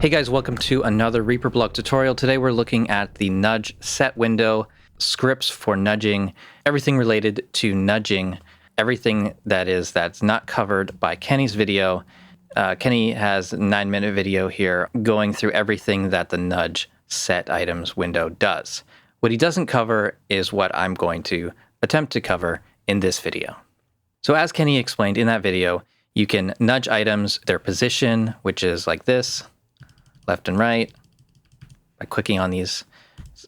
Hey guys, welcome to another ReaPack blog tutorial. Today we're looking at the nudge set window, scripts for nudging, everything related to nudging, everything that's not covered by Kenny's video. Kenny has a 9-minute video here going through everything that the nudge set items window does. What he doesn't cover is what I'm going to attempt to cover in this video. So as Kenny explained in that video, you can nudge items, their position, which is like this, left and right, by clicking on these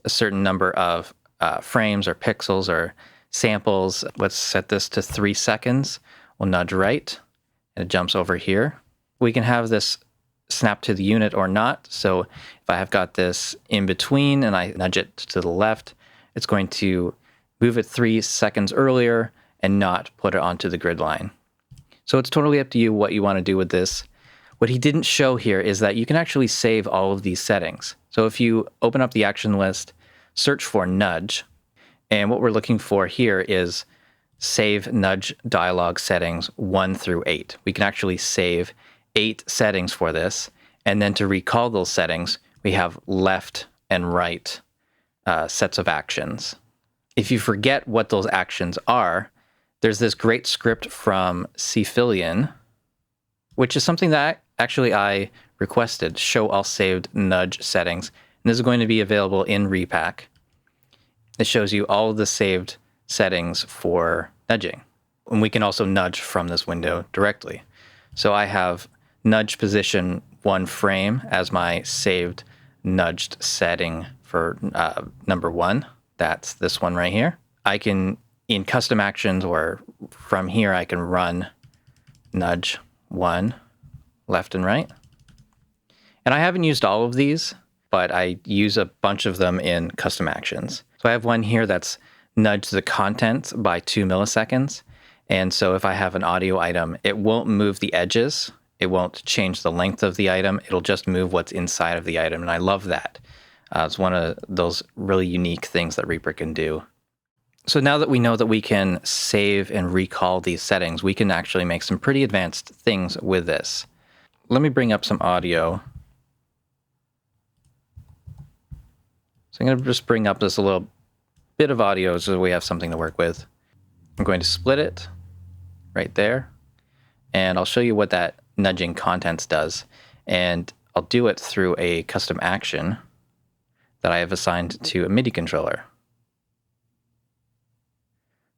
a certain number of frames or pixels or samples. Let's set this to 3 seconds. We'll nudge right, and it jumps over here. We can have this snap to the unit or not. So if I have got this in between and I nudge it to the left, it's going to move it 3 seconds earlier and not put it onto the grid line. So it's totally up to you what you want to do with this. What he didn't show here is that you can actually save all of these settings. So if you open up the action list, search for nudge, and what we're looking for here is save nudge dialog settings 1 through 8. We can actually save 8 settings for this, and then to recall those settings, we have left and right sets of actions. If you forget what those actions are, there's this great script from C Fillion, which is something that actually I requested, show all saved nudge settings. And this is going to be available in ReaPack. It shows you all of the saved settings for nudging. And we can also nudge from this window directly. So I have nudge position 1 frame as my saved nudged setting for number 1. That's this one right here. I can, in custom actions or from here, I can run nudge 1 left and right. And I haven't used all of these, but I use a bunch of them in custom actions. So I have one here that's nudge the content by 2 milliseconds. And so if I have an audio item, it won't move the edges. It won't change the length of the item. It'll just move what's inside of the item. And I love that. It's one of those really unique things that ReaPack can do. So now that we know that we can save and recall these settings, we can actually make some pretty advanced things with this. Let me bring up some audio. So I'm going to just bring up this a little bit of audio so we have something to work with. I'm going to split it right there, and I'll show you what that nudging contents does. And I'll do it through a custom action that I have assigned to a MIDI controller.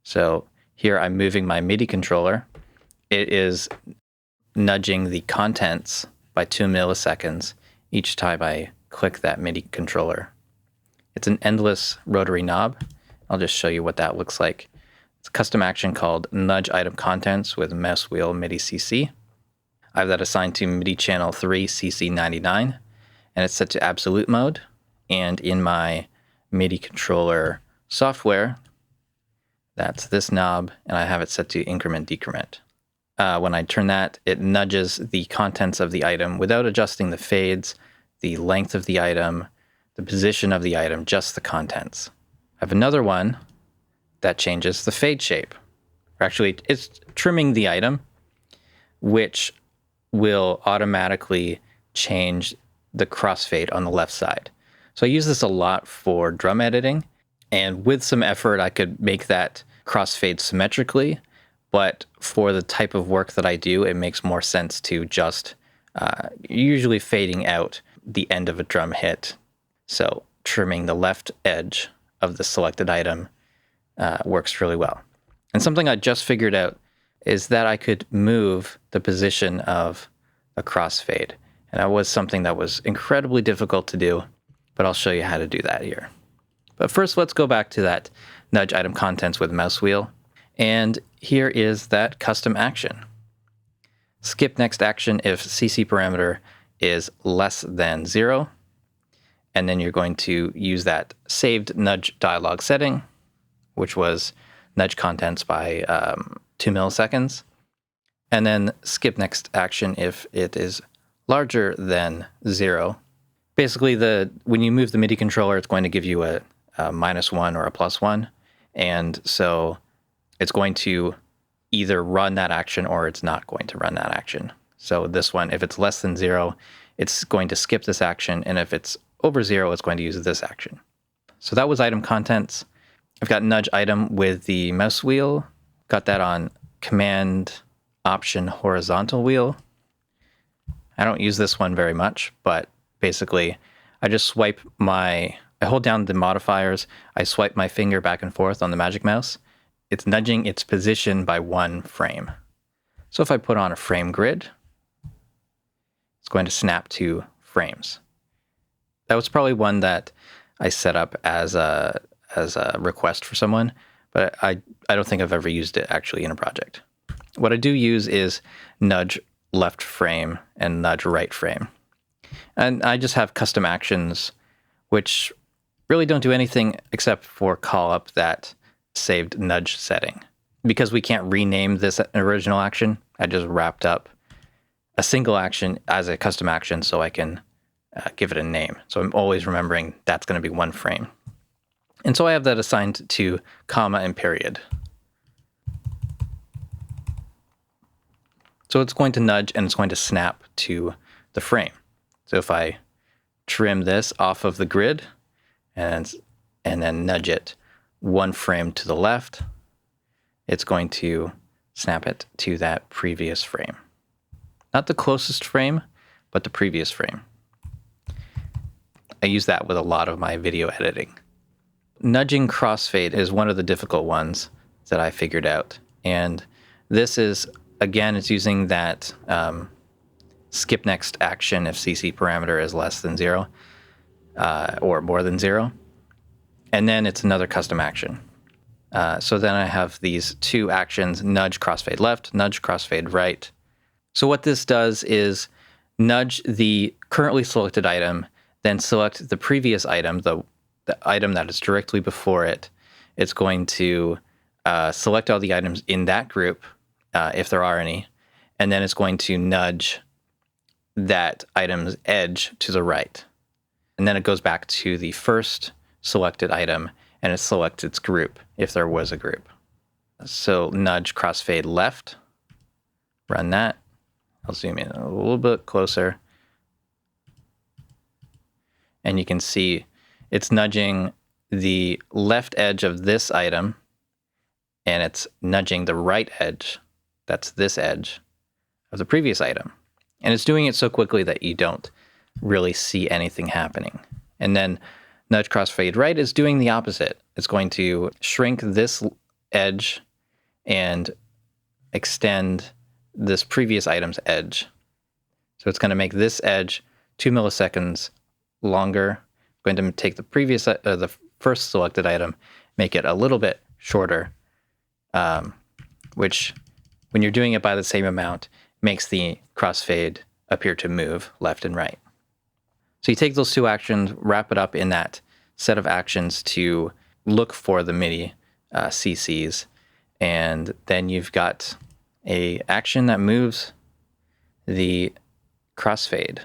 So here I'm moving my MIDI controller. It is nudging the contents by 2 milliseconds each time I click that MIDI controller. It's an endless rotary knob. I'll just show you what that looks like. It's a custom action called nudge item contents with Mousewheel MIDI CC. I have that assigned to MIDI channel 3 CC99, and it's set to absolute mode. And in my MIDI controller software, that's this knob, and I have it set to increment decrement. When I turn that, it nudges the contents of the item without adjusting the fades, the length of the item, the position of the item, just the contents. I have another one that changes the fade shape. Actually, it's trimming the item, which will automatically change the crossfade on the left side. So I use this a lot for drum editing, and with some effort, I could make that crossfade symmetrically. But for the type of work that I do, it makes more sense to just usually fading out the end of a drum hit. So trimming the left edge of the selected item works really well. And something I just figured out is that I could move the position of a crossfade. And that was something that was incredibly difficult to do, but I'll show you how to do that here. But first, let's go back to that nudge item contents with Mousewheel. And here is that custom action. Skip next action if CC parameter is less than 0. And then you're going to use that saved nudge dialog setting, which was nudge contents by 2 milliseconds. And then skip next action if it is larger than 0. Basically, when you move the MIDI controller, it's going to give you a -1 or a +1. And so it's going to either run that action or it's not going to run that action. So this one, if it's less than 0, it's going to skip this action. And if it's over 0, it's going to use this action. So that was item contents. I've got nudge item with the mouse wheel. Got that on Command Option horizontal wheel. I don't use this one very much, but basically I just I hold down the modifiers, I swipe my finger back and forth on the magic mouse. It's nudging its position by 1 frame. So if I put on a frame grid, it's going to snap to frames. That was probably one that I set up as a request for someone, but I don't think I've ever used it actually in a project. What I do use is nudge left frame and nudge right frame. And I just have custom actions which really don't do anything except for call up that saved nudge setting. Because we can't rename this original action, I just wrapped up a single action as a custom action so I can give it a name. So I'm always remembering that's going to be 1 frame. And so I have that assigned to comma and period. So it's going to nudge and it's going to snap to the frame. So if I trim this off of the grid and then nudge it 1 frame to the left, it's going to snap it to that previous frame. Not the closest frame, but the previous frame. I use that with a lot of my video editing. Nudging crossfade is one of the difficult ones that I figured out. And this is, again, it's using that skip next action if CC parameter is less than 0 or more than 0. And then it's another custom action. So then I have these 2 actions, nudge crossfade left, nudge crossfade right. So what this does is nudge the currently selected item, then select the previous item, the item that is directly before it. It's going to select all the items in that group, if there are any, and then it's going to nudge that item's edge to the right. And then it goes back to the first selected item and it selects its group, if there was a group. So nudge crossfade left, run that. I'll zoom in a little bit closer. And you can see it's nudging the left edge of this item, and it's nudging the right edge, that's this edge, of the previous item. And it's doing it so quickly that you don't really see anything happening. And then nudge crossfade right is doing the opposite. It's going to shrink this edge and extend this previous item's edge. So it's going to make this edge 2 milliseconds longer. Going to take the previous, the first selected item, make it a little bit shorter, which, when you're doing it by the same amount, makes the crossfade appear to move left and right. So you take those 2 actions, wrap it up in that set of actions to look for the MIDI CCs, and then you've got a action that moves the crossfade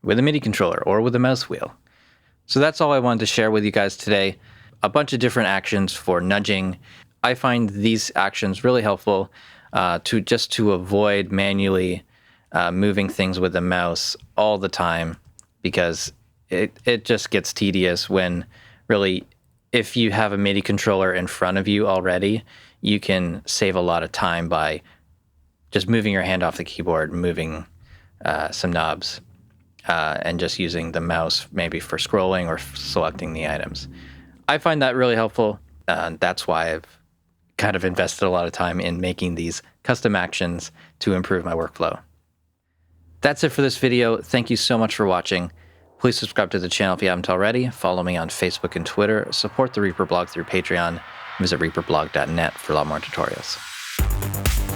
with a MIDI controller or with a mouse wheel. So that's all I wanted to share with you guys today. A bunch of different actions for nudging. I find these actions really helpful to avoid manually moving things with the mouse all the time, because it just gets tedious when really, if you have a MIDI controller in front of you already, you can save a lot of time by just moving your hand off the keyboard, moving some knobs, and just using the mouse maybe for scrolling or selecting the items. I find that really helpful. That's why I've kind of invested a lot of time in making these custom actions to improve my workflow. That's it for this video. Thank you so much for watching. Please subscribe to the channel if you haven't already. Follow me on Facebook and Twitter. Support the Reaper blog through Patreon. Visit reaperblog.net for a lot more tutorials.